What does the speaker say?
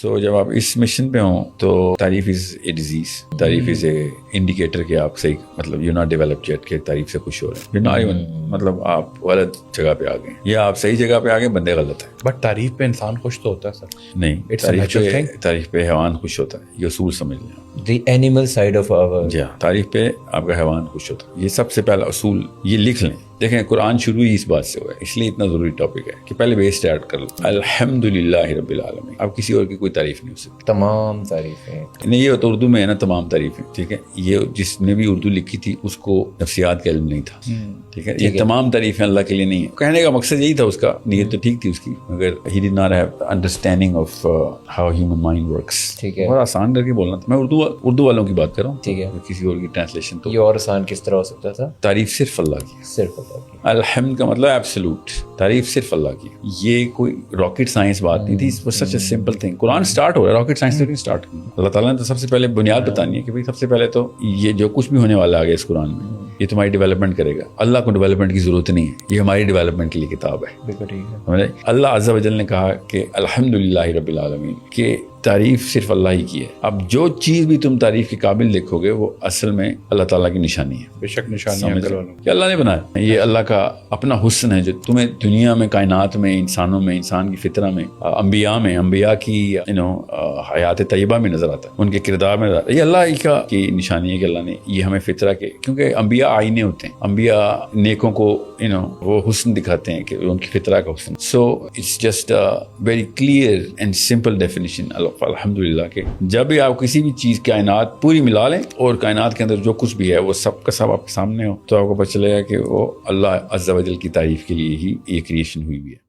سو جب آپ اس مشن پہ ہوں تو تعریف از اے ڈیزیز، تعریف از اے انڈیکیٹر کہ آپ صحیح مطلب یو ناٹ ڈیولپ یٹ کہ تعریف سے خوش ہو رہے ہیں، یو ناٹ ایون مطلب آپ غلط جگہ پہ آ گئے یا آپ صحیح جگہ پہ آ گئے، بندے غلط ہے. بٹ تعریف پہ انسان خوش تو ہوتا ہے سر. نہیں، تعریف پہ حیوان خوش ہوتا ہے، یہ اصول سمجھ لیں. The animal side of our. جی ہاں، تعریف پہ آپ کا حیوان خوش ہوتا ہے. یہ سب سے پہلا اصول، یہ لکھ لیں. دیکھیں قرآن شروع ہی اس بات سے ہوا ہے، اس لیے اتنا ضروری ٹاپک ہے کہ پہلے بیس اسٹارٹ کر لو. الحمدللہ رب العالمین. اب کسی اور کی کوئی تعریف نہیں ہو سکتی. تمام تعریفیں نہیں، یہ تو اردو میں ہے نا، تمام تعریفیں. ٹھیک ہے، یہ جس نے بھی اردو لکھی تھی اس کو نفسیات کا علم نہیں تھا. ٹھیک ہے، یہ تمام تعریفیں اللہ کے لیے نہیں ہے. کہنے کا مقصد یہی تھا، اس کا نیت تو ٹھیک تھی اس کی، مگر he did not have understanding of how human mind works. ٹھیک ہے، بہت آسان کر کے بولنا تھا. میں اردو والوں کی بات کر رہا ہوں. ٹھیک ہے، کسی اور کی ٹرانسلیشن تو یہ اور آسان کس طرح ہو سکتا تھا؟ تعریف صرف اللہ کی. صرف اللہ کی. الحمد کا مطلب ایبسولوٹ، تعریف صرف اللہ کی. یہ کوئی راکٹ سائنس بات نہیں تھی، such a simple thing. Quran start ہو رہا ہے، راکٹ سائنس سے نہیں سٹارٹ کی. اللہ تعالیٰ نے تو سب سے پہلے بنیاد بتانی ہے کہ بھائی سب سے پہلے تو یہ جو کچھ بھی ہونے والا آگے اس قرآن میں، یہ تمہاری ڈیولپمنٹ کرے گا. اللہ کو ڈیولپمنٹ کی ضرورت نہیں ہے، یہ ہماری ڈیولپمنٹ کے لیے کتاب ہے. بالکل ٹھیک ہے. اللہ عز و جل نے کہا کہ الحمدللہ رب العالمین، کہ تعریف صرف اللہ ہی کی ہے. اب جو چیز بھی تم تعریف کے قابل دیکھو گے وہ اصل میں اللہ تعالیٰ کی نشانی ہے. بے شک نشانی کہ اللہ نے بنایا. یہ اللہ کا اپنا حسن ہے جو تمہیں دنیا میں، کائنات میں، انسانوں میں، انسان کی فطرہ میں، انبیاء میں، انبیاء کی حیات طیبہ میں نظر آتا ہے، ان کے کردار میں نظر آتا ہے. یہ اللہ کی نشانی ہے کہ اللہ نے یہ ہمیں فطرہ کے، کیونکہ انبیاء آئینے ہوتے ہیں، انبیاء نیکوں کو وہ حسن دکھاتے ہیں کہ ان کی فطرہ کا حسن. So it's just very clear and simple definition الحمدللہ کہ جب بھی آپ کسی بھی چیز کائنات پوری ملا لیں اور کائنات کے اندر جو کچھ بھی ہے وہ سب کا سب آپ کے سامنے ہو، تو آپ کو پتہ چلے گا کہ وہ اللہ عز و جل کی تعریف کے لیے ہی یہ کریشن ہوئی ہے.